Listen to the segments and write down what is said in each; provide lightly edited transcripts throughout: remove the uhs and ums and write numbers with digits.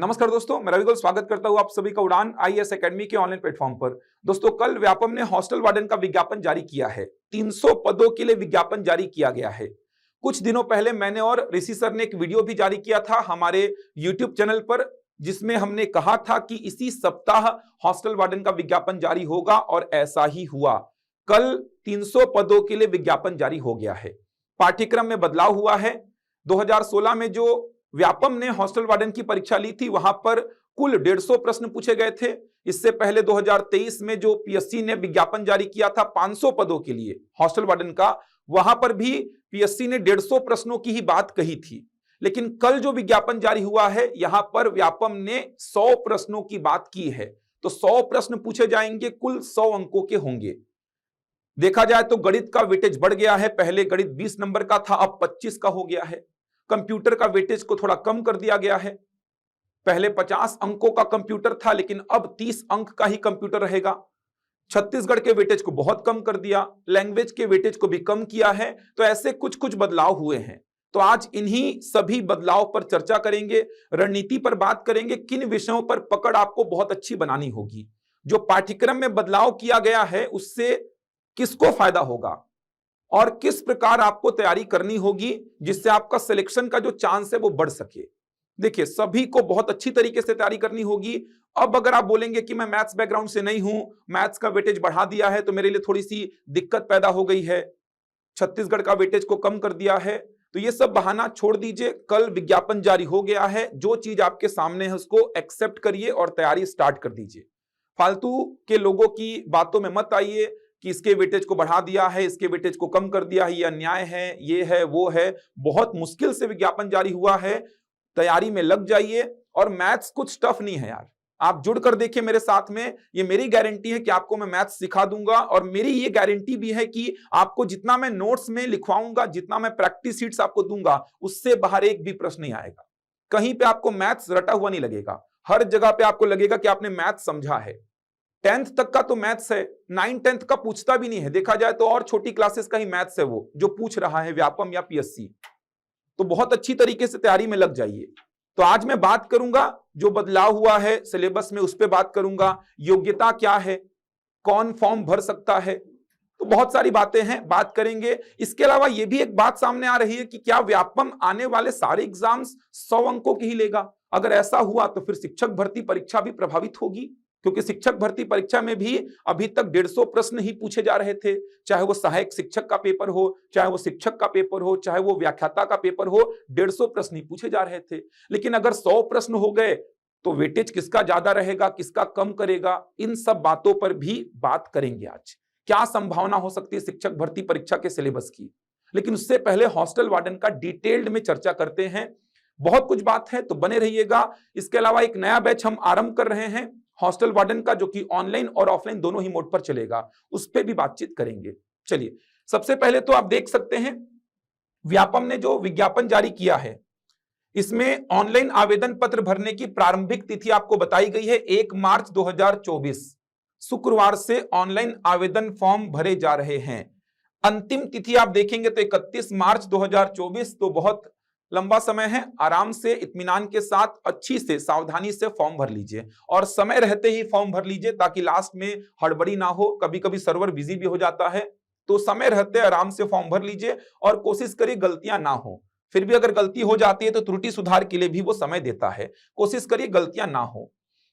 नमस्कार दोस्तों, मैं रवि गोयल स्वागत करता हूं आप सभी का उड़ान आईएएस एकेडमी के ऑनलाइन प्लेटफॉर्म पर। दोस्तों, कल व्यापम ने हॉस्टल वार्डन का विज्ञापन जारी किया है। 300 पदों के लिए विज्ञापन जारी किया गया है। कुछ दिनों पहले मैंने और ऋषि सर ने एक वीडियो भी जारी किया था हमारे यूट्यूब चैनल पर, जिसमें हमने कहा था कि इसी सप्ताह हॉस्टल वार्डन का विज्ञापन जारी होगा और ऐसा ही हुआ। कल 300 पदों के लिए विज्ञापन जारी हो गया है। पाठ्यक्रम में बदलाव हुआ है। 2016 में जो व्यापम ने हॉस्टल वार्डन की परीक्षा ली थी, वहां पर कुल 150 प्रश्न पूछे गए थे। इससे पहले 2023 में जो पीएससी ने विज्ञापन जारी किया था 500 पदों के लिए हॉस्टल वार्डन का, वहां पर भी पीएससी ने 150 प्रश्नों की ही बात कही थी। लेकिन कल जो विज्ञापन जारी हुआ है, यहां पर व्यापम ने 100 प्रश्नों की बात की है। तो 100 प्रश्न पूछे जाएंगे, कुल 100 अंकों के होंगे। देखा जाए तो गणित का वेटेज बढ़ गया है। पहले गणित 20 नंबर का था, अब 25 का हो गया है। कंप्यूटर का वेटेज को थोड़ा कम कर दिया गया है। पहले 50 अंकों का कंप्यूटर था, लेकिन अब 30 अंक का ही कंप्यूटर रहेगा। छत्तीसगढ़ के वेटेज को बहुत कम कर दिया, लैंग्वेज के वेटेज को भी कम किया है। तो ऐसे कुछ कुछ बदलाव हुए हैं। तो आज इन्हीं सभी बदलाव पर चर्चा करेंगे, रणनीति पर बात करेंगे, किन विषयों पर पकड़ आपको बहुत अच्छी बनानी होगी। जो पाठ्यक्रम में बदलाव किया गया है, उससे किसको फायदा होगा और किस प्रकार आपको तैयारी करनी होगी, जिससे आपका सिलेक्शन का जो चांस है वो बढ़ सके। देखिए, सभी को बहुत अच्छी तरीके से तैयारी करनी होगी। अब अगर आप बोलेंगे कि मैं मैथ्स बैकग्राउंड से नहीं हूं, मैथ्स का वेटेज बढ़ा दिया है तो मेरे लिए थोड़ी सी दिक्कत पैदा हो गई है, छत्तीसगढ़ का वेटेज को कम कर दिया है, तो ये सब बहाना छोड़ दीजिए। कल विज्ञापन जारी हो गया है। जो चीज आपके सामने है उसको एक्सेप्ट करिए और तैयारी स्टार्ट कर दीजिए। फालतू के लोगों की बातों में मत आइए कि इसके वेटेज को बढ़ा दिया है, इसके वेटेज को कम कर दिया है, ये अन्याय है, ये है, वो है। बहुत मुश्किल से विज्ञापन जारी हुआ है। तैयारी में लग जाइए। और मैथ्स कुछ टफ नहीं है यार, आप जुड़ कर देखिए मेरे साथ में। ये मेरी गारंटी है कि आपको मैं मैथ्स सिखा दूंगा, और मेरी ये गारंटी भी है कि आपको जितना मैं नोट्स में लिखवाऊंगा, जितना मैं प्रैक्टिस शीट्स आपको दूंगा, उससे बाहर एक भी प्रश्न नहीं आएगा। कहीं पे आपको मैथ्स रटा हुआ नहीं लगेगा। हर जगह पे आपको लगेगा कि आपने मैथ्स समझा है। 10th तक का तो मैथ्स है, 9th-10th का पूछता भी नहीं है। देखा जाए तो और छोटी क्लासेस का ही मैथ्स है वो जो पूछ रहा है व्यापम या पीएससी। तो बहुत अच्छी तरीके से तैयारी में लग जाइए। तो आज मैं बात करूंगा जो बदलाव हुआ है सिलेबस में, उस पर बात करूंगा। योग्यता क्या है, कौन फॉर्म भर सकता है, तो बहुत सारी बातें हैं, बात करेंगे। इसके अलावा यह भी एक बात सामने आ रही है कि क्या व्यापम आने वाले सारे एग्जाम्स 100 अंकों के ही लेगा। अगर ऐसा हुआ तो फिर शिक्षक भर्ती परीक्षा भी प्रभावित होगी, क्योंकि शिक्षक भर्ती परीक्षा में भी अभी तक 150 प्रश्न ही पूछे जा रहे थे। चाहे वो सहायक शिक्षक का पेपर हो, चाहे वो शिक्षक का पेपर हो, चाहे वो व्याख्याता का पेपर हो, 150 प्रश्न ही पूछे जा रहे थे। लेकिन अगर 100 प्रश्न हो गए तो वेटेज किसका ज्यादा रहेगा, किसका कम करेगा, इन सब बातों पर भी बात करेंगे आज। क्या संभावना हो सकती है शिक्षक भर्ती परीक्षा के सिलेबस की। लेकिन उससे पहले हॉस्टल वार्डन का डिटेल्ड में चर्चा करते हैं। बहुत कुछ बात है, तो बने रहिएगा। इसके अलावा एक नया बैच हम आरंभ कर रहे हैं हॉस्टल वार्डन का, जो कि ऑनलाइन और ऑफलाइन दोनों ही मोड पर चलेगा, उस पर भी बातचीत करेंगे। चलिए, सबसे पहले तो आप देख सकते हैं व्यापम ने जो विज्ञापन जारी किया है, इसमें ऑनलाइन आवेदन पत्र भरने की प्रारंभिक तिथि आपको बताई गई है 1 मार्च 2024। शुक्रवार से ऑनलाइन आवेदन फॉर्म भरे जा रहे हैं। अंतिम तिथि आप देखेंगे तो 31 मार्च 2024। तो बहुत लंबा समय है। आराम से, इत्मीनान के साथ, अच्छी से, सावधानी से फॉर्म भर लीजिए, और समय रहते ही फॉर्म भर लीजिए ताकि लास्ट में हड़बड़ी ना हो। कभी कभी सर्वर बिजी भी हो जाता है, तो समय रहते आराम से फॉर्म भर लीजिए और कोशिश करिए गलतियां ना हो। फिर भी अगर गलती हो जाती है तो त्रुटि सुधार के लिए भी वो समय देता है। कोशिश करिए गलतियां ना हो।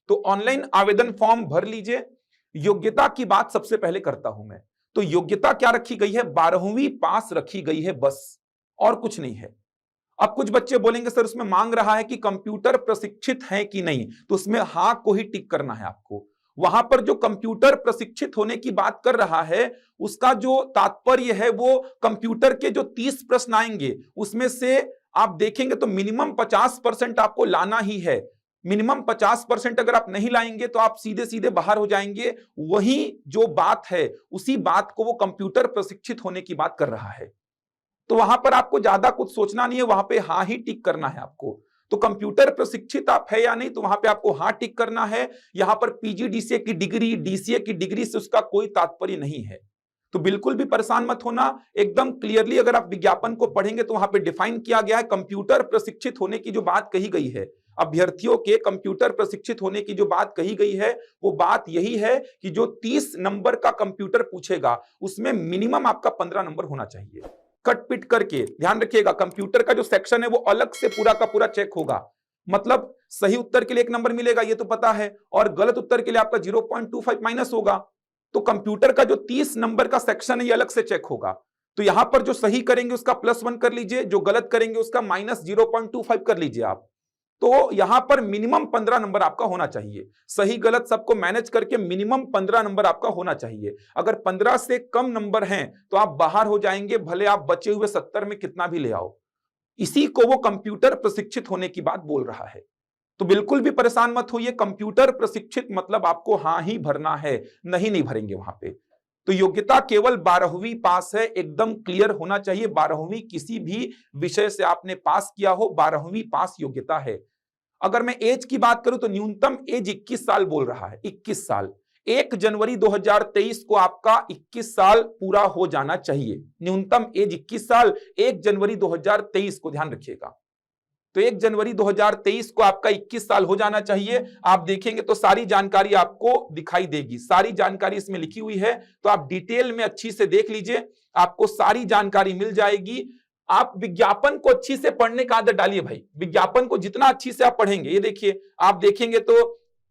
तो ऑनलाइन आवेदन फॉर्म भर लीजिए। योग्यता की बात सबसे पहले करता हूं मैं। तो योग्यता क्या रखी गई है, 12वीं पास रखी गई है बस, और कुछ नहीं है। अब कुछ बच्चे बोलेंगे सर उसमें मांग रहा है कि कंप्यूटर प्रशिक्षित है कि नहीं, तो उसमें हां को ही टिक करना है आपको। वहां पर जो कंप्यूटर प्रशिक्षित होने की बात कर रहा है, उसका जो तात्पर्य है वो कंप्यूटर के जो 30 प्रश्न आएंगे उसमें से आप देखेंगे तो मिनिमम 50% आपको लाना ही है। मिनिमम 50% अगर आप नहीं लाएंगे तो आप सीधे सीधे बाहर हो जाएंगे। वही जो बात है, उसी बात को वो कंप्यूटर प्रशिक्षित होने की बात कर रहा है। तो वहां पर आपको ज्यादा कुछ सोचना नहीं है, वहां पे हाँ ही टिक करना है आपको। तो कंप्यूटर प्रशिक्षित आप है या नहीं, तो वहां पे आपको हाँ टिक करना है। यहां पर पीजीडीसीए की डिग्री, डीसीए की डिग्री से उसका कोई तात्पर्य नहीं है। तो बिल्कुल भी परेशान मत होना। एकदम क्लियरली अगर आप विज्ञापन को पढ़ेंगे तो वहां पे डिफाइन किया गया है, कंप्यूटर प्रशिक्षित होने की जो बात कही गई है। अभ्यर्थियों के कंप्यूटर प्रशिक्षित होने की जो बात कही गई है वो बात यही है कि जो 30 नंबर का कंप्यूटर पूछेगा उसमें मिनिमम आपका 15 नंबर होना चाहिए। कट पिट करके ध्यान रखिएगा, कंप्यूटर का जो सेक्शन है वो अलग से पूरा का पूरा चेक होगा। मतलब सही उत्तर के लिए 1 नंबर मिलेगा ये तो पता है, और गलत उत्तर के लिए आपका 0.25 माइनस होगा। तो कंप्यूटर का जो 30 नंबर का सेक्शन है ये अलग से चेक होगा। तो यहां पर जो सही करेंगे उसका +1 कर लीजिए, जो गलत करेंगे उसका -0.25 कर लीजिए आप। तो यहां पर मिनिमम 15 नंबर आपका होना चाहिए। सही गलत सबको मैनेज करके मिनिमम 15 नंबर आपका होना चाहिए। अगर 15 से कम नंबर हैं तो आप बाहर हो जाएंगे, भले आप बचे हुए 70 में कितना भी ले आओ। इसी को वो कंप्यूटर प्रशिक्षित होने की बात बोल रहा है। तो बिल्कुल भी परेशान मत होइए, कंप्यूटर प्रशिक्षित मतलब आपको हां ही भरना है, नहीं भरेंगे वहां पे। तो योग्यता केवल 12वीं पास है, एकदम क्लियर होना चाहिए। 12वीं किसी भी विषय से आपने पास किया हो, 12वीं पास योग्यता है। अगर मैं एज की बात करूं तो न्यूनतम एज 21 साल बोल रहा है, 21 साल। 1 जनवरी 2023 को आपका 21 साल पूरा हो जाना चाहिए। न्यूनतम एज 21 साल, 1 जनवरी 2023 को ध्यान रखिएगा। तो 1 जनवरी 2023 को आपका 21 साल हो जाना चाहिए। आप देखेंगे तो सारी जानकारी आपको दिखाई देगी, सारी जानकारी इसमें लिखी हुई है। तो आप डिटेल में अच्छी से देख लीजिए, आपको सारी जानकारी मिल जाएगी। आप विज्ञापन को अच्छी से पढ़ने का आदत डालिए भाई। विज्ञापन को जितना अच्छी से आप पढ़ेंगे, ये देखिए आप देखेंगे तो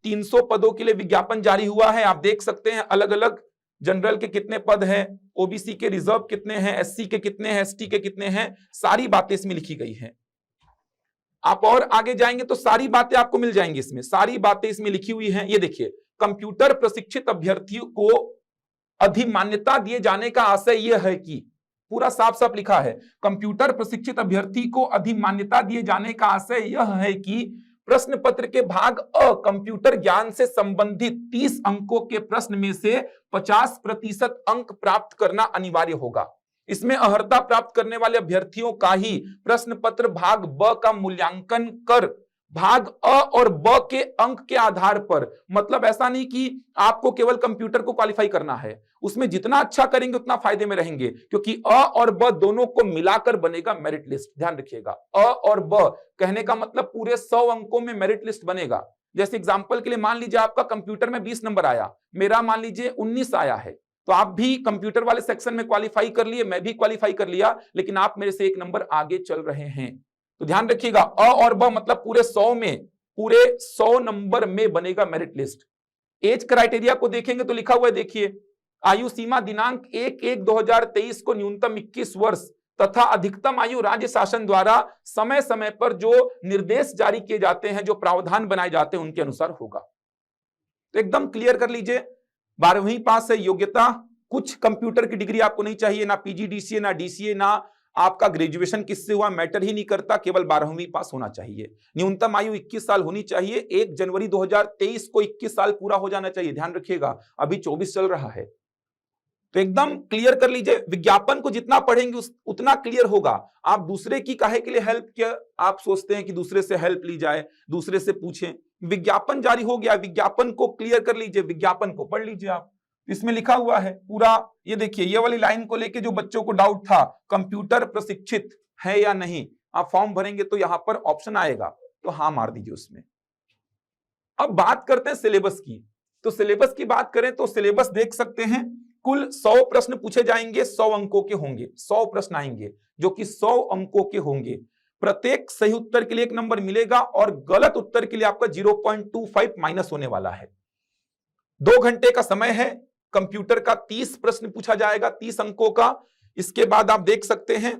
300 पदों के लिए विज्ञापन जारी हुआ है। आप देख सकते हैं अलग अलग जनरल के कितने पद हैं, ओबीसी के रिजर्व कितने हैं, एससी के कितने हैं, एसटी के कितने हैं, सारी बातें इसमें लिखी गई हैं। आप और आगे जाएंगे तो सारी बातें आपको मिल जाएंगी, इसमें सारी बातें इसमें लिखी हुई हैं। ये देखिए, कंप्यूटर प्रशिक्षित अभ्यर्थियों को अधिमान्यता दिए जाने का आशय यह है कि, पूरा साफ साफ लिखा है, कंप्यूटर प्रशिक्षित अभ्यर्थी को अधिमान्यता दिए जाने का आशय यह है कि प्रश्न पत्र के भाग अ कंप्यूटर ज्ञान से संबंधित 30 अंकों के प्रश्न में से 50% अंक प्राप्त करना अनिवार्य होगा। इसमें अर्हता प्राप्त करने वाले अभ्यर्थियों का ही प्रश्न पत्र भाग ब का मूल्यांकन कर भाग अ और ब के अंक के आधार पर, मतलब ऐसा नहीं कि आपको केवल कंप्यूटर को क्वालिफाई करना है, उसमें जितना अच्छा करेंगे उतना फायदे में रहेंगे, क्योंकि अ और ब दोनों को मिलाकर बनेगा मेरिट लिस्ट। ध्यान रखिएगा, अ और ब कहने का मतलब पूरे 100 अंकों में मेरिट लिस्ट बनेगा। जैसे एग्जाम्पल के लिए मान लीजिए आपका कंप्यूटर में 20 नंबर आया, मेरा मान लीजिए 19 आया है, तो आप भी कंप्यूटर वाले सेक्शन में क्वालिफाई कर लिए, मैं भी क्वालिफाई कर लिया, लेकिन आप मेरे से 1 नंबर आगे चल रहे हैं। तो ध्यान रखिएगा, अ और ब मतलब पूरे 100 में, पूरे 100 नंबर में बनेगा मेरिट लिस्ट। एज क्राइटेरिया को देखेंगे तो लिखा हुआ है, देखिए, आयु सीमा दिनांक 1/1/2023 को न्यूनतम 21 वर्ष तथा अधिकतम आयु राज्य शासन द्वारा समय समय पर जो निर्देश जारी किए जाते हैं, जो प्रावधान बनाए जाते हैं, उनके अनुसार होगा। तो एकदम क्लियर कर लीजिए, 12वीं पास है योग्यता। कुछ कंप्यूटर की डिग्री आपको नहीं चाहिए, ना पीजीडीसीए, ना डीसीए, ना आपका ग्रेजुएशन किससे हुआ, मैटर ही नहीं करता, केवल 12वीं पास होना चाहिए। न्यूनतम आयु 21 साल होनी चाहिए। 1 जनवरी 2023 को 21 साल पूरा हो जाना चाहिए। ध्यान रखिएगा, अभी 24 चल रहा है। तो एकदम क्लियर कर लीजिए, विज्ञापन को जितना पढ़ेंगे उतना क्लियर होगा। आप दूसरे की काहे के लिए हेल्प, क्या आप सोचते हैं कि दूसरे से हेल्प ली जाए, दूसरे से पूछें? विज्ञापन जारी हो गया, विज्ञापन को क्लियर कर लीजिए, विज्ञापन को पढ़ लीजिए आप। इसमें लिखा हुआ है पूरा, ये देखिए, ये वाली लाइन को लेके जो बच्चों को डाउट था, कंप्यूटर प्रशिक्षित है या नहीं, आप फॉर्म भरेंगे तो यहां पर ऑप्शन आएगा, तो हाँ मार दीजिए उसमें। अब बात करते हैं सिलेबस की। तो सिलेबस की बात करें तो सिलेबस देख सकते हैं, कुल 100 प्रश्न पूछे जाएंगे, 100 अंकों के होंगे, 100 प्रश्न आएंगे जो कि 100 अंकों के होंगे। प्रत्येक सही उत्तर के लिए 1 नंबर मिलेगा और गलत उत्तर के लिए आपका 0.25 माइनस होने वाला है। 2 घंटे का समय है। कंप्यूटर का 30 प्रश्न पूछा जाएगा, 30 अंकों का। इसके बाद आप देख सकते हैं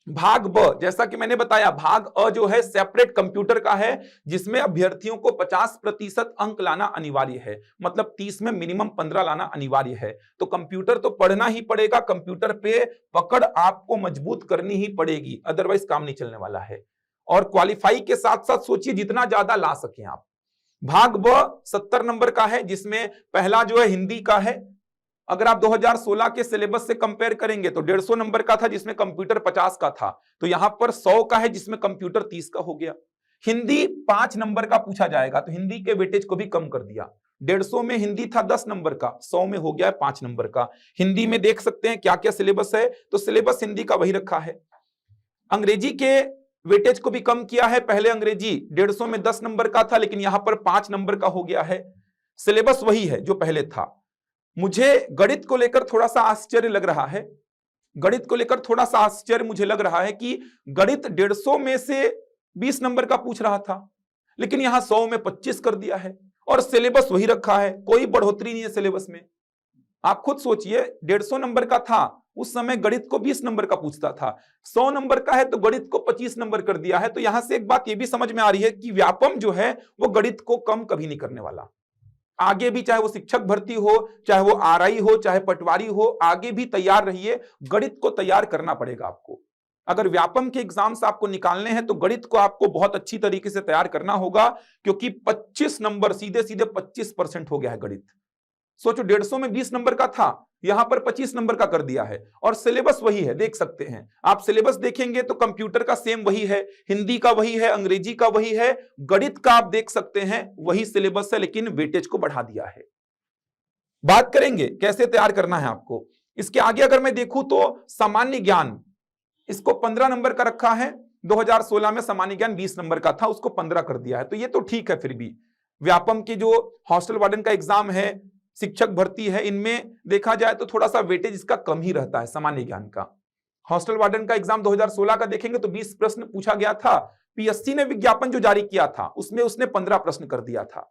भाग ब, जैसा कि मैंने बताया, भाग अ जो है सेपरेट कंप्यूटर का है, जिसमें अभ्यर्थियों को 50% अंक लाना अनिवार्य है, मतलब 30 में मिनिमम 15 लाना अनिवार्य है। तो कंप्यूटर तो पढ़ना ही पड़ेगा, कंप्यूटर पे पकड़ आपको मजबूत करनी ही पड़ेगी, अदरवाइज काम नहीं चलने वाला है। और क्वालिफाई के साथ साथ सोचिए जितना ज्यादा ला सकें आप। भाग ब 70 नंबर का है, जिसमें पहला जो है हिंदी का है। अगर आप 2016 के सिलेबस से कंपेयर करेंगे तो 150 नंबर का था, जिसमें कंप्यूटर 50 का था, तो यहां पर 100 का है, जिसमें कंप्यूटर 30 का हो गया। हिंदी 5 नंबर का पूछा जाएगा, तो हिंदी के वेटेज को भी कम कर दिया। 150 में हिंदी था 10 नंबर का, 100 में हो गया 5 नंबर का। हिंदी में देख सकते हैं क्या क्या सिलेबस है, तो सिलेबस हिंदी का वही रखा है। अंग्रेजी के वेटेज को भी कम किया है। पहले अंग्रेजी 150 में 10 नंबर का था, लेकिन यहां पर 5 नंबर का हो गया है। सिलेबस वही है जो पहले था। मुझे गणित को लेकर थोड़ा सा आश्चर्य लग रहा है। गणित को लेकर थोड़ा सा आश्चर्य मुझे लग रहा है कि गणित 150 में से 20 नंबर का पूछ रहा था, लेकिन यहां 100 में 25 कर दिया है और सिलेबस वही रखा है, कोई बढ़ोतरी नहीं है सिलेबस में। आप खुद सोचिए, 150 नंबर का था उस समय, गणित को 20 नंबर का पूछता था, 100 नंबर का है तो गणित को 25 नंबर कर दिया है। तो यहां से एक बात यह भी समझ में आ रही है कि व्यापम जो है वो गणित को कम कभी नहीं करने वाला। आगे भी चाहे वो शिक्षक भर्ती हो, चाहे वो आरआई हो, चाहे पटवारी हो, आगे भी तैयार रहिए, गणित को तैयार करना पड़ेगा आपको। अगर व्यापम के एग्जाम्स आपको निकालने हैं तो गणित को आपको बहुत अच्छी तरीके से तैयार करना होगा, क्योंकि 25 नंबर सीधे सीधे 25% हो गया है गणित। सोचो, 150 में 20 नंबर का था, यहां पर 25 नंबर का कर दिया है और सिलेबस वही है। देख सकते हैं आप, सिलेबस देखेंगे तो कंप्यूटर का सेम वही है, हिंदी का वही है, अंग्रेजी का वही है, गणित का आप देख सकते हैं वही सिलेबस है, लेकिन वेटेज को बढ़ा दिया है। बात करेंगे कैसे तैयार करना है आपको। इसके आगे अगर मैं देखूं तो सामान्य ज्ञान, इसको 15 नंबर का रखा है। 2016 में सामान्य ज्ञान 20 नंबर का था, उसको 15 कर दिया है, तो ये तो ठीक है। फिर भी व्यापम के जो हॉस्टल वार्डन का एग्जाम है, शिक्षक भर्ती है, इनमें देखा जाए तो थोड़ा सा वेटेज इसका कम ही रहता है सामान्य ज्ञान का। हॉस्टल वार्डन का एग्जाम 2016 का देखेंगे तो 20 प्रश्न पूछा गया था। पीएससी ने विज्ञापन जो जारी किया था उसमें उसने 15 प्रश्न कर दिया था,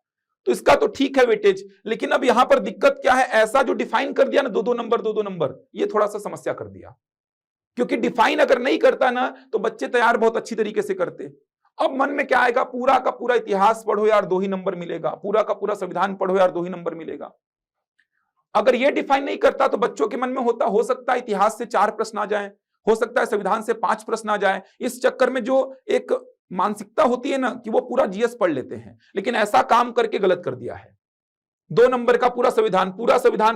तो इसका तो ठीक है वेटेज। लेकिन अब यहां पर दिक्कत क्या है, ऐसा जो डिफाइन कर दिया ना, 2-2 नंबर 2-2 नंबर, ये थोड़ा सा समस्या कर दिया। क्योंकि डिफाइन अगर नहीं करता ना तो बच्चे तैयार बहुत अच्छी तरीके से करते। अब मन में क्या आएगा, पूरा का पूरा इतिहास पढ़ो यार 2 ही नंबर मिलेगा, पूरा का पूरा संविधान पढ़ो यार 2 ही नंबर मिलेगा। अगर ये डिफाइन नहीं करता तो बच्चों के मन में हो सकता है इतिहास से 4 प्रश्न आ जाए, हो सकता है संविधान से 5 प्रश्न आ जाए। इस चक्कर में जो एक मानसिकता होती है ना कि वो पूरा जीएस पढ़ लेते हैं, लेकिन ऐसा काम करके गलत कर दिया है। 2 नंबर का पूरा संविधान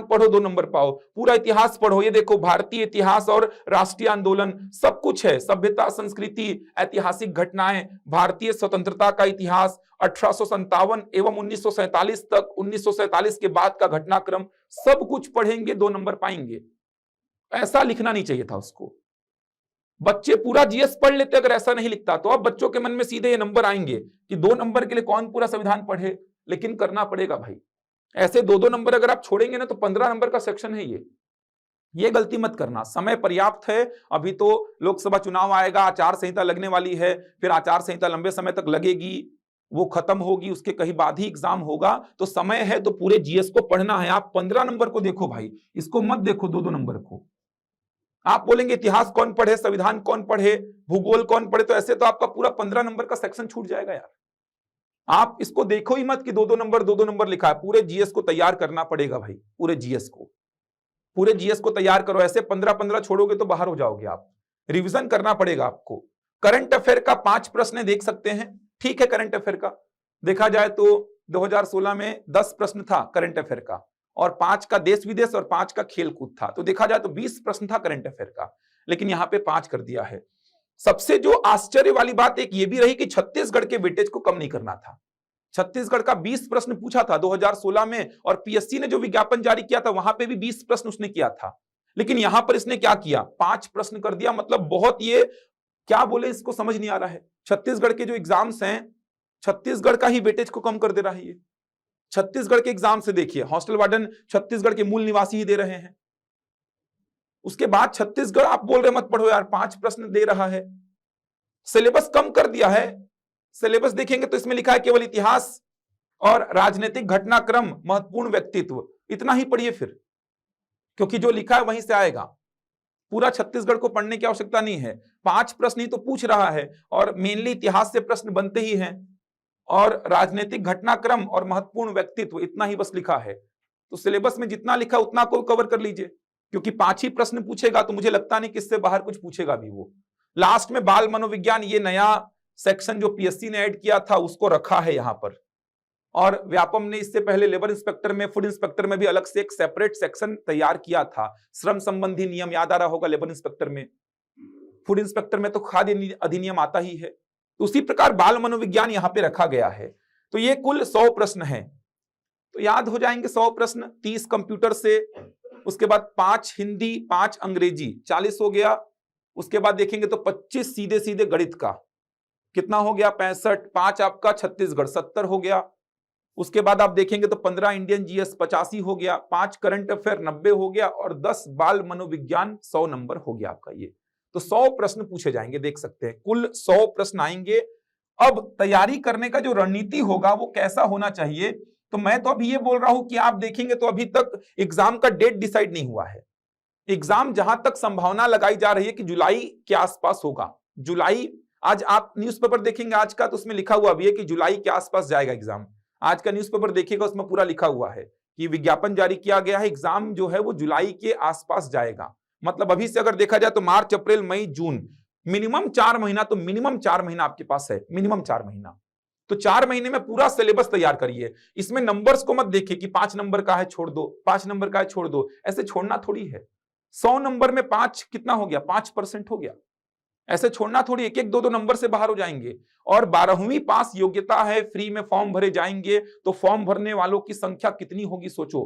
पढ़ो, 2 नंबर पाओ, पूरा इतिहास पढ़ो। ये देखो, भारतीय इतिहास और राष्ट्रीय आंदोलन सब कुछ है, सभ्यता, संस्कृति, ऐतिहासिक घटनाएं, भारतीय स्वतंत्रता का इतिहास, 1857 एवं 1947 तक, 1947 के बाद का घटनाक्रम, सब कुछ पढ़ेंगे, 2 नंबर पाएंगे। ऐसा लिखना नहीं चाहिए था उसको। बच्चे पूरा जीएस पढ़ लेते अगर ऐसा नहीं लिखता तो। अब बच्चों के मन में सीधे ये नंबर आएंगे कि 2 नंबर के लिए कौन पूरा संविधान पढ़े, लेकिन करना पड़ेगा भाई। ऐसे 2-2 नंबर अगर आप छोड़ेंगे ना तो 15 नंबर का सेक्शन है ये गलती मत करना। समय पर्याप्त है, अभी तो लोकसभा चुनाव आएगा, आचार संहिता लगने वाली है, फिर आचार संहिता लंबे समय तक लगेगी, वो खत्म होगी, उसके कहीं बाद ही एग्जाम होगा, तो समय है, तो पूरे जीएस को पढ़ना है। आप 15 नंबर को देखो भाई, इसको मत देखो 2-2 नंबर को। आप बोलेंगे इतिहास कौन पढ़े, संविधान कौन पढ़े, भूगोल कौन पढ़े, तो ऐसे तो आपका पूरा 15 नंबर का सेक्शन छूट जाएगा यार। आप इसको देखो ही मत कि 2-2 नंबर लिखा है। पूरे जीएस को तैयार करना पड़ेगा भाई, पूरे जीएस को तैयार करो। ऐसे 15-15 छोड़ोगे तो बाहर हो जाओगे आप। रिवीजन करना पड़ेगा आपको। करंट अफेयर का 5 प्रश्न देख सकते हैं, ठीक है। करंट अफेयर का देखा जाए तो 2016 में 10 प्रश्न था करंट अफेयर का, और 5 का देश विदेश और 5 का खेल कूद था। तो देखा जाए तो 20 प्रश्न था करंट अफेयर का, लेकिन यहां पे 5 कर दिया है। सबसे जो आश्चर्य वाली बात एक ये भी रही कि छत्तीसगढ़ के वेटेज को कम नहीं करना था। छत्तीसगढ़ का 20 प्रश्न पूछा था 2016 में, और पीएससी ने जो विज्ञापन जारी किया था वहां पे भी 20 प्रश्न उसने किया था, लेकिन यहां पर इसने क्या किया, 5 प्रश्न कर दिया। मतलब बहुत, ये क्या बोले, इसको समझ नहीं आ रहा है। छत्तीसगढ़ के जो एग्जाम्स हैं, छत्तीसगढ़ का ही वेटेज को कम कर दे रहा है ये। छत्तीसगढ़ के एग्जाम से देखिए, हॉस्टल वार्डन छत्तीसगढ़ के मूल निवासी ही दे रहे हैं। उसके बाद छत्तीसगढ़ आप बोल रहे मत पढ़ो यार, 5 प्रश्न दे रहा है। सिलेबस कम कर दिया है। सिलेबस देखेंगे तो इसमें लिखा है केवल इतिहास और राजनीतिक घटनाक्रम, महत्वपूर्ण व्यक्तित्व, इतना ही पढ़िए फिर, क्योंकि जो लिखा है वहीं से आएगा। पूरा छत्तीसगढ़ को पढ़ने की आवश्यकता नहीं है। 5 प्रश्न ही तो पूछ रहा है, और मेनली इतिहास से प्रश्न बनते ही हैं, और राजनीतिक घटनाक्रम और महत्वपूर्ण व्यक्तित्व, इतना ही बस लिखा है। तो सिलेबस में जितना लिखा उतना को कवर कर लीजिए, क्योंकि 5 ही प्रश्न पूछेगा तो मुझे लगता नहीं कि इससे बाहर कुछ पूछेगा भी वो। लास्ट में बाल मनोविज्ञान, ये नया सेक्शन जो पीएससी ने ऐड किया था उसको रखा है यहां पर। और व्यापम ने इससे पहले लेबर इंस्पेक्टर में, फूड इंस्पेक्टर में भी अलग से एक सेपरेट सेक्शन तैयार किया था। श्रम संबंधी नियम याद आ रहा होगा लेबर इंस्पेक्टर में, फूड इंस्पेक्टर में तो खाद्य अधिनियम आता ही है। तो उसी प्रकार बाल मनोविज्ञान यहां पे रखा गया है। तो ये कुल 100 प्रश्न है, तो याद हो जाएंगे 100 प्रश्न। 30 कंप्यूटर से, उसके बाद 5 हिंदी, 5 अंग्रेजी, 40 हो गया। उसके बाद देखेंगे तो 25 सीधे सीधे गणित का, कितना हो गया 65, 5 आपका छत्तीसगढ़ 70 हो गया। उसके बाद आप देखेंगे तो 15 इंडियन जीएस 85 हो गया, 5 करंट अफेयर 90 हो गया और 10 बाल मनोविज्ञान 100 नंबर हो गया आपका। ये तो 100 प्रश्न पूछे जाएंगे, देख सकते हैं कुल 100 प्रश्न आएंगे। अब तैयारी करने का जो रणनीति होगा वो कैसा होना चाहिए, तो मैं तो अभी ये बोल रहा हूं कि आप देखेंगे तो अभी तक एग्जाम का डेट डिसाइड नहीं हुआ है। एग्जाम जहां तक संभावना लगाई जा रही है कि जुलाई के आसपास होगा। जुलाई, आज आप न्यूज़पेपर देखेंगे आज का तो उसमें लिखा हुआ भी है कि जुलाई के आसपास जाएगा एग्जाम। आज का न्यूज़पेपर देखिएगा उसमें पूरा लिखा हुआ है कि विज्ञापन जारी किया गया है, एग्जाम जो है वो जुलाई के आसपास जाएगा। मतलब अभी से अगर देखा जाए तो मार्च, अप्रैल, मई, जून, मिनिमम 4 महीना, तो मिनिमम 4 महीना आपके पास है, मिनिमम 4 महीना। तो 4 महीने में पूरा सिलेबस तैयार करिए। इसमें नंबर्स को मत देखिए कि 5 नंबर का है छोड़ दो, 5 नंबर का है छोड़ दो, ऐसे छोड़ना थोड़ी है। 100 नंबर में 5 कितना हो गया, 5% हो गया। ऐसे छोड़ना थोड़ी, एक एक दो दो नंबर से बाहर हो जाएंगे। और 12वीं पास योग्यता है, फ्री में फॉर्म भरे जाएंगे, तो फॉर्म भरने वालों की संख्या कितनी होगी सोचो,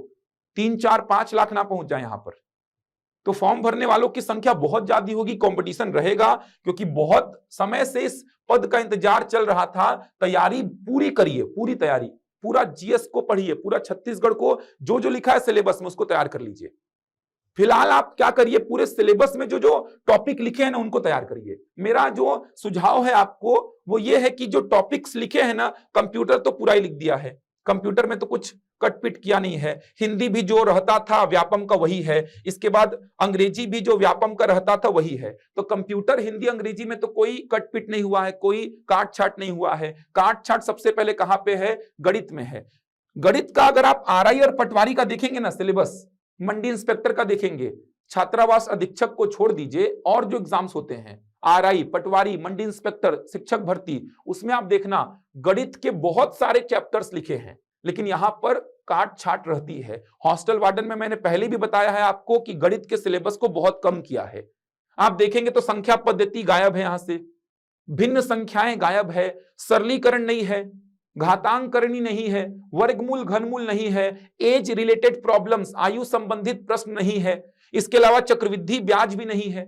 3, 4, 5 लाख ना पहुंच जाए यहां पर। तो फॉर्म भरने वालों की संख्या बहुत ज्यादा होगी, कंपटीशन रहेगा, क्योंकि बहुत समय से इस पद का इंतजार चल रहा था। तैयारी पूरी करिए, पूरी तैयारी, पूरा जीएस को पढ़िए, पूरा छत्तीसगढ़ को जो जो लिखा है सिलेबस में उसको तैयार कर लीजिए। फिलहाल आप क्या करिए, पूरे सिलेबस में जो जो टॉपिक लिखे हैं ना उनको तैयार करिए। मेरा जो सुझाव है आपको वो ये है कि जो टॉपिक्स लिखे हैं ना, कंप्यूटर तो पूरा ही लिख दिया है, कंप्यूटर में तो कुछ कटपिट किया नहीं है। हिंदी भी जो रहता था व्यापम का वही है, इसके बाद अंग्रेजी भी जो व्यापम का रहता था वही है। तो कंप्यूटर, हिंदी, अंग्रेजी में तो कोई कटपिट नहीं हुआ है, कोई काट छाट नहीं हुआ है। काट छाट सबसे पहले कहां पे है, गणित में है। गणित का अगर आप आरआई और पटवारी का देखेंगे ना सिलेबस, मंडी इंस्पेक्टर का देखेंगे, छात्रावास अधीक्षक को छोड़ दीजिए, और जो एग्जाम्स होते हैं आरआई, पटवारी, मंडी इंस्पेक्टर, शिक्षक भर्ती, उसमें आप देखना गणित के बहुत सारे चैप्टर्स लिखे हैं, लेकिन यहां पर काट छाट रहती है। हॉस्टल वार्डन में मैंने पहले भी बताया है आपको कि गणित के सिलेबस को बहुत कम किया है। आप देखेंगे तो संख्या पद्धति गायब है, यहां से भिन्न संख्याएं गायब है, सरलीकरण नहीं है, घातांकरणी नहीं है, वर्गमूल घनमूल नहीं है, एज रिलेटेड प्रॉब्लम्स, आयु संबंधित प्रश्न नहीं है, इसके अलावा चक्रवृद्धि ब्याज भी नहीं है।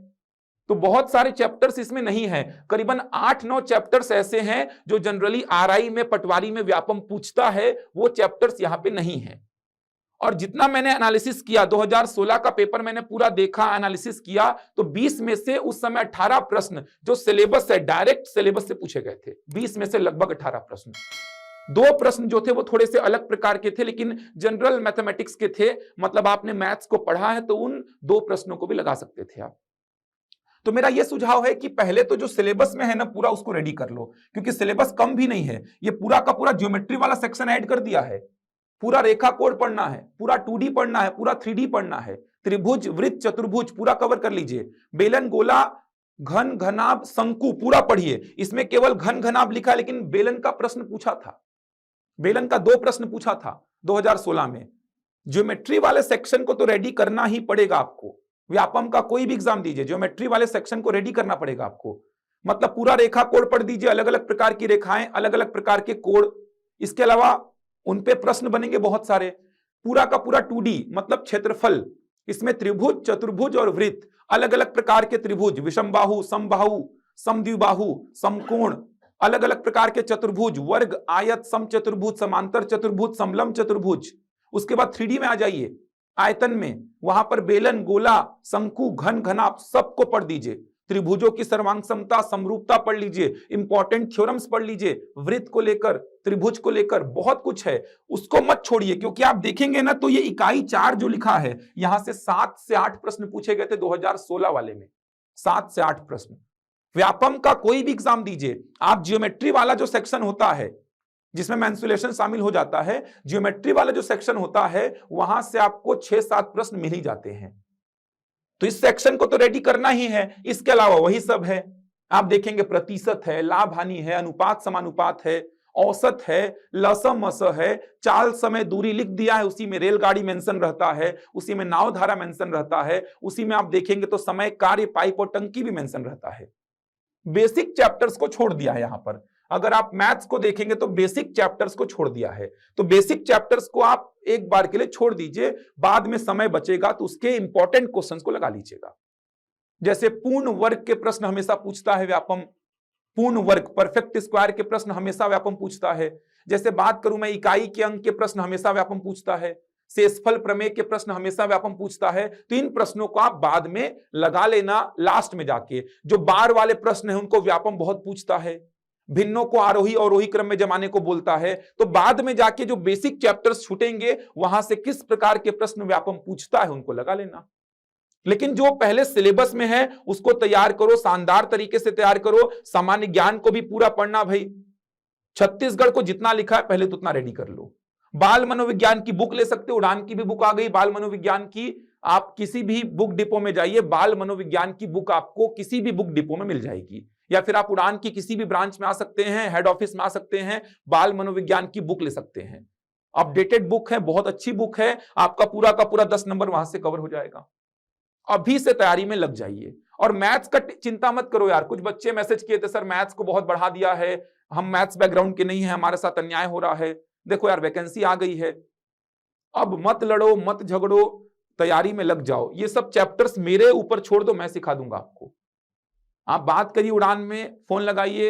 तो बहुत सारे चैप्टर्स इसमें नहीं है। करीबन 8-9 चैप्टर्स ऐसे हैं जो जनरली आरआई में, पटवारी में व्यापम पूछता है, वो चैप्टर्स यहां पे नहीं है। और जितना मैंने एनालिसिस किया, 2016 का पेपर मैंने पूरा देखा, एनालिसिस किया, तो 20 में से उस समय 18 प्रश्न जो सिलेबस है, डायरेक्ट सिलेबस से पूछे गए थे। 20 में से लगभग 18 प्रश्न। 2 प्रश्न जो थे वो थोड़े से अलग प्रकार के थे, लेकिन जनरल मैथमेटिक्स के थे। मतलब आपने मैथ्स को पढ़ा है तो उन 2 प्रश्नों को भी लगा सकते थे आप। तो मेरा यह सुझाव है कि पहले तो जो सिलेबस में है ना पूरा उसको रेडी कर लो, क्योंकि सिलेबस कम भी नहीं है। ये पूरा का पूरा ज्योमेट्री वाला सेक्शन ऐड कर दिया है, पूरा रेखा कोड पढ़ना है, पूरा 2D पढ़ना है, पूरा 3D पढ़ना है, त्रिभुज, वृत्त, चतुर्भुज पूरा कवर कर लीजिए, बेलन, गोला, घन, घनाभ, शंकु पूरा पढ़िए। इसमें केवल घन घनाभ लिखा है, लेकिन बेलन का प्रश्न पूछा था, बेलन का 2 प्रश्न पूछा था 2016 में। ज्योमेट्री वाले सेक्शन को तो रेडी करना ही पड़ेगा आपको। व्यापम का कोई भी एग्जाम दीजिए, ज्योमेट्री वाले सेक्शन को रेडी करना पड़ेगा आपको। मतलब पूरा रेखा कोड पढ़ दीजिए, अलग अलग प्रकार की रेखाएं, अलग अलग प्रकार के कोड, इसके अलावा उन पे प्रश्न बनेंगे बहुत सारे। पूरा का पूरा 2D मतलब क्षेत्रफल, इसमें त्रिभुज, चतुर्भुज और वृत्त, अलग अलग प्रकार के त्रिभुज, विषमबाहु, समबाहु, समद्विबाहु, समकोण, अलग अलग प्रकार के चतुर्भुज, वर्ग, आयत, समचतुर्भुज, समांतर चतुर्भुज, समलंब चतुर्भुज। उसके बाद 3D में आ जाइए, आयतन में, वहां पर बेलन, गोला, शंकु, घन, घनाभ सबको पढ़ दीजिए। त्रिभुजों की सर्वांग समता, समरूपता पढ़ लीजिए, इंपॉर्टेंट थ्योरम्स पढ़ लीजिए, वृत्त को लेकर, त्रिभुज को लेकर बहुत कुछ है, उसको मत छोड़िए। क्योंकि आप देखेंगे ना तो ये इकाई 4 जो लिखा है, यहां से 7 से 8 प्रश्न पूछे गए थे 2016 वाले में, 7 से 8 प्रश्न। व्यापम का कोई भी एग्जाम दीजिए आप, ज्योमेट्री वाला जो सेक्शन होता है जिसमें मेंसुरेशन शामिल हो जाता है, ज्योमेट्री वाला जो सेक्शन होता है वहां से आपको 6-7 प्रश्न मिल ही जाते हैं। तो इस सेक्शन को तो रेडी करना ही है। इसके अलावा वही सब है, आप देखेंगे प्रतिशत है, लाभ हानि है, अनुपात समानुपात है, औसत है, लसम मस है, चाल समय दूरी लिख दिया है, उसी में रेलगाड़ी मेंशन रहता है, उसी में नाव धारा मेंशन रहता है, उसी में आप देखेंगे तो समय, कार्य, पाइप और टंकी भी मेंशन रहता है। बेसिक चैप्टर्स को छोड़ दिया है यहां पर। अगर आप मैथ्स को देखेंगे तो बेसिक चैप्टर्स को छोड़ दिया है। तो बेसिक चैप्टर्स को आप एक बार के लिए छोड़ दीजिए, बाद में समय बचेगा तो उसके इंपॉर्टेंट क्वेश्चंस को लगा लीजिएगा। जैसे पूर्ण वर्ग के प्रश्न हमेशा पूछता है व्यापम, पूर्ण वर्ग परफेक्ट स्क्वायर के प्रश्न हमेशा व्यापम पूछता है। जैसे बात करूं मैं इकाई के अंक के प्रश्न हमेशा व्यापम पूछता है। शेषफल प्रमेय के प्रश्न हमेशा व्यापम पूछता है। तो इन प्रश्नों को आप बाद में लगा लेना लास्ट में जाके। जो बार वाले प्रश्न है उनको व्यापम बहुत पूछता है। भिन्नों को आरोही अवरोही क्रम में जमाने को बोलता है। तो बाद में जाके जो बेसिक चैप्टर्स छूटेंगे वहां से किस प्रकार के प्रश्न व्यापम पूछता है उनको लगा लेना। लेकिन जो पहले सिलेबस में है उसको तैयार करो, शानदार तरीके से तैयार करो। सामान्य ज्ञान को भी पूरा पढ़ना भाई। छत्तीसगढ़ को जितना लिखा है पहले तो उतना रेडी कर लो। बाल मनोविज्ञान की बुक ले सकते हो, उड़ान की भी बुक आ गई बाल मनोविज्ञान की। आप किसी भी बुक डिपो में जाइए, बाल मनोविज्ञान की बुक आपको किसी भी बुक डिपो में मिल जाएगी। या फिर आप उड़ान की किसी भी ब्रांच में आ सकते हैं, हेड ऑफिस में आ सकते हैं, बाल मनोविज्ञान की बुक ले सकते हैं। अपडेटेड बुक है, बहुत अच्छी बुक है। आपका पूरा का पूरा 10 नंबर वहां से कवर हो जाएगा। अभी से तैयारी में लग जाइए। और मैथ्स का चिंता मत करो यार। कुछ बच्चे मैसेज किए थे, सर मैथ्स को बहुत बढ़ा दिया है, हम मैथ्स बैकग्राउंड के नहीं है, हमारे साथ अन्याय हो रहा है। देखो यार, वैकेंसी आ गई है, अब मत लड़ो, मत झगड़ो, तैयारी में लग जाओ। ये सब चैप्टर्स मेरे ऊपर छोड़ दो, मैं सिखा दूंगा आपको। आप बात करिए उड़ान में, फोन लगाइए,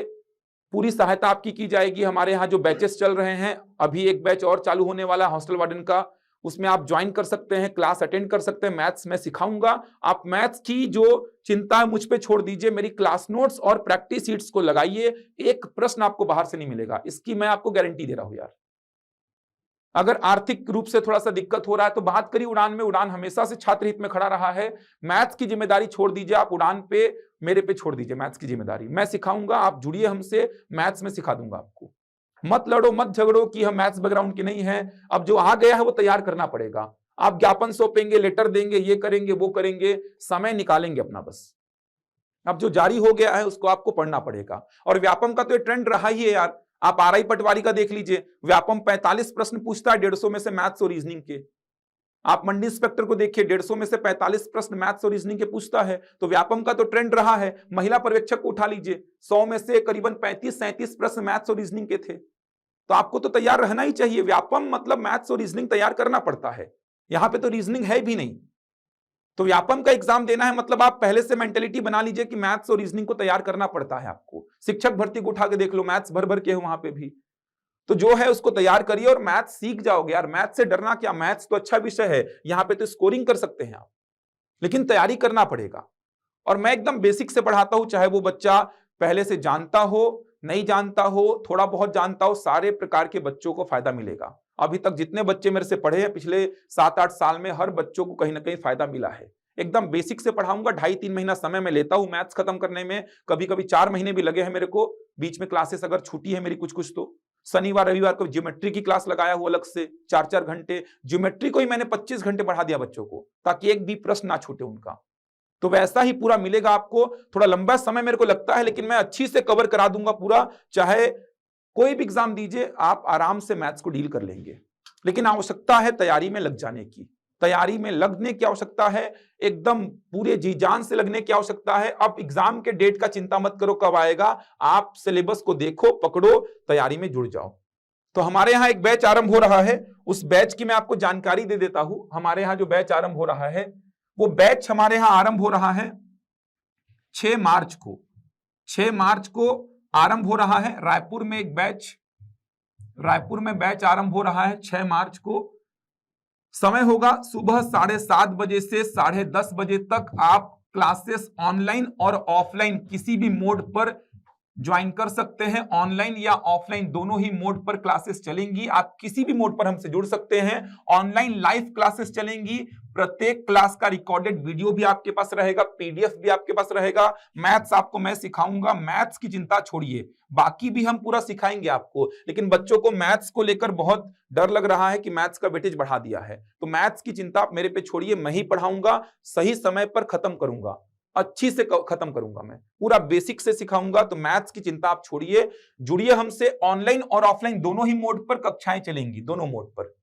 पूरी सहायता आपकी की जाएगी। हमारे यहाँ जो बैचेस चल रहे हैं, अभी एक बैच और चालू होने वाला है हॉस्टल वार्डन का, उसमें आप ज्वाइन कर सकते हैं, क्लास अटेंड कर सकते हैं। मैथ्स मैं सिखाऊंगा। आप मैथ्स की जो चिंता है मुझ पे छोड़ दीजिए, मेरी क्लास नोट्स और प्रैक्टिस शीट्स को लगाइए। एक प्रश्न आपको बाहर से नहीं मिलेगा, इसकी मैं आपको गारंटी दे रहा हूं यार। अगर आर्थिक रूप से थोड़ा सा दिक्कत हो रहा है तो बात करिए उड़ान में। उड़ान हमेशा से छात्र हित में खड़ा रहा है। मैथ्स की जिम्मेदारी छोड़ दीजिए, आप उड़ान पे मेरे पे छोड़ दीजिए मैथ्स की जिम्मेदारी। मैं सिखाऊंगा, आप जुड़िए हमसे, मैथ्स में सिखा दूंगा आपको। मत लड़ो, मत झगड़ो कि हम मैथ्स बैकग्राउंड के नहीं है। अब जो आ गया है वो तैयार करना पड़ेगा। आप ज्ञापन सौंपेंगे, लेटर देंगे, ये करेंगे वो करेंगे, समय निकालेंगे अपना बस। अब जो जारी हो गया है उसको आपको पढ़ना पड़ेगा। और व्यापम का तो ये ट्रेंड रहा ही है यार। आप आरआई पटवारी का देख लीजिए, व्यापम 45 प्रश्न पूछता है 150 में से मैथ्स और रीजनिंग के। आप मंडी इंस्पेक्टर को देखिए, 150 में से 45 प्रश्न मैथ्स और रीजनिंग के पूछता है। तो व्यापम का तो ट्रेंड रहा है। महिला पर्यवेक्षक को उठा लीजिए, 100 में से करीबन 35-37 प्रश्न मैथ्स और रीजनिंग के थे। तो आपको तो तैयार रहना ही चाहिए। व्यापम मतलब मैथ्स और रीजनिंग तैयार करना पड़ता है। यहां पे तो रीजनिंग है भी नहीं। तो व्यापम का एग्जाम देना है मतलब आप पहले से मेंटेलिटी बना लीजिए कि मैथ्स और रीजनिंग को तैयार करना पड़ता है आपको। शिक्षक भर्ती को उठा के देख लो, मैथ्स भर भर के है वहां पे भी। तो जो है उसको तैयार करिए और मैथ्स सीख जाओगे यार। मैथ्स से डरना क्या, मैथ्स तो अच्छा विषय है, यहाँ पे तो स्कोरिंग कर सकते हैं आप, लेकिन तैयारी करना पड़ेगा। और मैं एकदम बेसिक से पढ़ाता हूं, चाहे वो बच्चा पहले से जानता हो, नहीं जानता हो, थोड़ा बहुत जानता हो, सारे प्रकार के बच्चों को फायदा मिलेगा। अभी तक जितने बच्चे मेरे से पढ़े हैं पिछले 7-8 साल में, हर बच्चों को कहीं ना कहीं फायदा मिला है। एकदम बेसिक से पढ़ाऊंगा। 2.5-3 महीना समय मैं लेता हूं मैथ्स खत्म करने में। कभी कभी 4 महीने भी लगे हैं मेरे को। बीच में क्लासेस अगर छूटी है मेरी कुछ कुछ, तो शनिवार रविवार को ज्योमेट्री की क्लास लगाया हुआ अलग से 4-4 घंटे। ज्योमेट्री को ही मैंने 25 घंटे पढ़ा दिया बच्चों को, ताकि एक भी प्रश्न ना छूटे उनका। तो वैसा ही पूरा मिलेगा आपको। थोड़ा लंबा समय मेरे को लगता है, लेकिन मैं अच्छी से कवर करा दूंगा पूरा। चाहे कोई भी एग्जाम दीजिए, आप आराम से मैथ्स को डील कर लेंगे। लेकिन आवश्यकता है तैयारी में लग जाने की, तैयारी में लगने की आवश्यकता है, एकदम पूरे जी जान से लगने की आवश्यकता है। अब एग्जाम के डेट का चिंता मत करो कब आएगा, आप सिलेबस को देखो, पकड़ो, तैयारी में जुड़ जाओ। तो हमारे यहाँ एक बैच आरंभ हो रहा है, उस बैच की मैं आपको जानकारी दे देता हूं। हमारे यहाँ जो बैच आरंभ हो रहा है, वो बैच हमारे यहाँ आरंभ हो रहा है 6 मार्च को। 6 मार्च को आरंभ हो रहा है रायपुर में एक बैच। रायपुर में बैच आरंभ हो रहा है 6 मार्च को। समय होगा सुबह 7:30 बजे से 10:30 बजे तक। आप क्लासेस ऑनलाइन और ऑफलाइन किसी भी मोड पर ज्वाइन कर सकते हैं। ऑनलाइन या ऑफलाइन दोनों ही मोड पर क्लासेस चलेंगी। आप किसी भी मोड पर हमसे जुड़ सकते हैं। ऑनलाइन लाइव क्लासेस चलेंगी। प्रत्येक क्लास का रिकॉर्डेड वीडियो भी आपके पास रहेगा, पीडीएफ भी आपके पास रहेगा। मैथ्स आपको मैं सिखाऊंगा, मैथ्स की चिंता छोड़िए, बाकी भी हम पूरा सिखाएंगे आपको। लेकिन बच्चों को मैथ्स को लेकर बहुत डर लग रहा है कि मैथ्स का वेटेज बढ़ा दिया है, तो मैथ्स की चिंता आप मेरे पे छोड़िए, मैं ही पढ़ाऊंगा, सही समय पर खत्म करूंगा, अच्छी से खत्म करूंगा, मैं पूरा बेसिक से सिखाऊंगा। तो मैथ्स की चिंता आप छोड़िए, जुड़िए हमसे। ऑनलाइन और ऑफलाइन दोनों ही मोड पर कक्षाएं चलेंगी, दोनों मोड पर।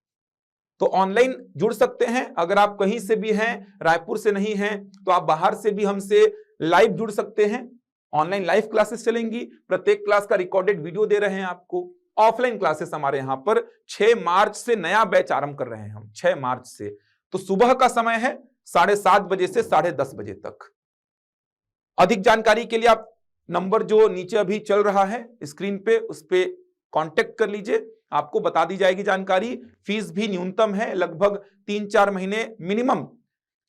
तो ऑनलाइन जुड़ सकते हैं, अगर आप कहीं से भी हैं, रायपुर से नहीं हैं तो आप बाहर से भी हमसे लाइव जुड़ सकते हैं। ऑनलाइन लाइव क्लासेस चलेंगी, प्रत्येक क्लास का रिकॉर्डेड वीडियो दे रहे हैं आपको। ऑफलाइन क्लासेस हमारे यहां पर 6 मार्च से नया बैच आरंभ कर रहे हैं हम, 6 मार्च से। तो सुबह का समय है 7:30 बजे से 10:30 बजे तक। अधिक जानकारी के लिए आप नंबर जो नीचे अभी चल रहा है स्क्रीन पे, उस पे कांटेक्ट कर लीजिए, आपको बता दी जाएगी जानकारी। फीस भी न्यूनतम है, लगभग 3-4 महीने, मिनिमम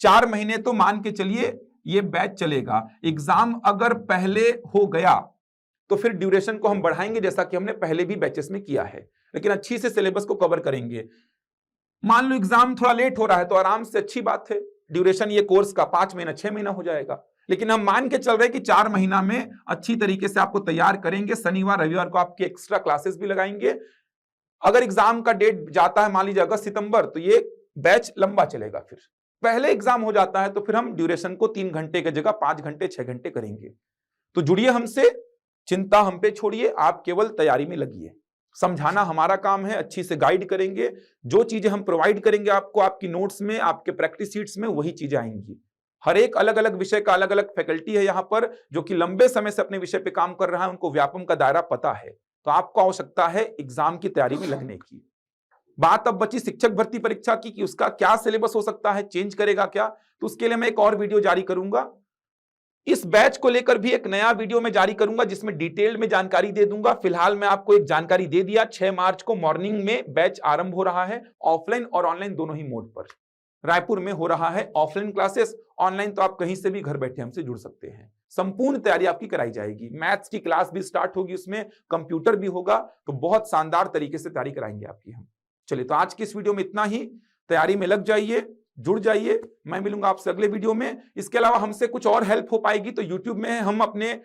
4 महीने तो मान के चलिए ये बैच चलेगा। एग्जाम अगर पहले हो गया तो फिर ड्यूरेशन को हम बढ़ाएंगे, जैसा कि हमने पहले भी बैचेस में किया है, लेकिन अच्छी से सिलेबस को कवर करेंगे। मान लो एग्जाम थोड़ा लेट हो रहा है तो आराम से, अच्छी बात है, ड्यूरेशन ये कोर्स का 5 महीना 6 महीना हो जाएगा, लेकिन हम मान के चल रहे हैं कि 4 महीना में अच्छी तरीके से आपको तैयार करेंगे। शनिवार रविवार को आपके एक्स्ट्रा क्लासेस भी लगाएंगे। अगर एग्जाम का डेट जाता है मान लीजिए अगस्त सितंबर, तो ये बैच लंबा चलेगा। फिर पहले एग्जाम हो जाता है तो फिर हम ड्यूरेशन को 3 घंटे की जगह 5 घंटे 6 घंटे करेंगे। तो जुड़िए हमसे, चिंता हम पे छोड़िए, आप केवल तैयारी में लगिए। समझाना हमारा काम है, अच्छी से गाइड करेंगे। जो चीजें हम प्रोवाइड करेंगे आपको, आपकी नोट्स में, आपके प्रैक्टिस शीट्स में, वही चीजें आएंगी। हर एक अलग अलग विषय का अलग अलग फैकल्टी है यहाँ पर, जो कि लंबे समय से अपने विषय पे काम कर रहा है, उनको व्यापम का दायरा पता है। तो आपको आवश्यकता है एग्जाम की तैयारी में लगने की। बात अब बची शिक्षक भर्ती परीक्षा की कि उसका क्या सिलेबस हो सकता है, चेंज करेगा क्या, तो उसके लिए मैं एक और वीडियो जारी करूंगा। इस बैच को लेकर भी एक नया वीडियो में जारी करूंगा जिसमें डिटेल में जानकारी दे दूंगा। फिलहाल मैं आपको एक जानकारी दे दिया, 6 मार्च को मॉर्निंग में बैच आरंभ हो रहा है, ऑफलाइन और ऑनलाइन दोनों ही मोड पर। रायपुर में हो रहा है ऑफलाइन क्लासेस, ऑनलाइन तो आप कहीं से भी घर बैठे हमसे जुड़ सकते हैं। संपूर्ण तैयारी आपकी कराई जाएगी, मैथ्स की क्लास भी स्टार्ट होगी, उसमें कंप्यूटर भी होगा, तो बहुत शानदार तरीके से तैयारी कराएंगे आपकी हम। चलिए, तो आज की इस वीडियो में इतना ही। तैयारी में लग जाइए, जुड़ जाइए। मैं मिलूंगा आपसे अगले वीडियो में। इसके अलावा हमसे कुछ और हेल्प हो पाएगी तो यूट्यूब में हम अपने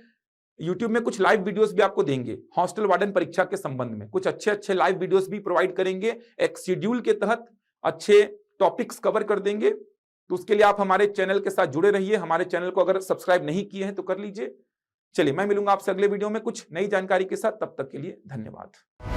यूट्यूब में कुछ लाइव वीडियोस भी आपको देंगे। हॉस्टल वार्डन परीक्षा के संबंध में कुछ अच्छे अच्छे लाइव वीडियोस भी प्रोवाइड करेंगे। एक शेड्यूल के तहत अच्छे टॉपिक्स कवर कर देंगे। तो उसके लिए आप हमारे चैनल के साथ जुड़े रहिए। हमारे चैनल को अगर सब्सक्राइब नहीं किए हैं तो कर लीजिए। चलिए, मैं मिलूंगा आपसे अगले वीडियो में कुछ नई जानकारी के साथ। तब तक के लिए धन्यवाद।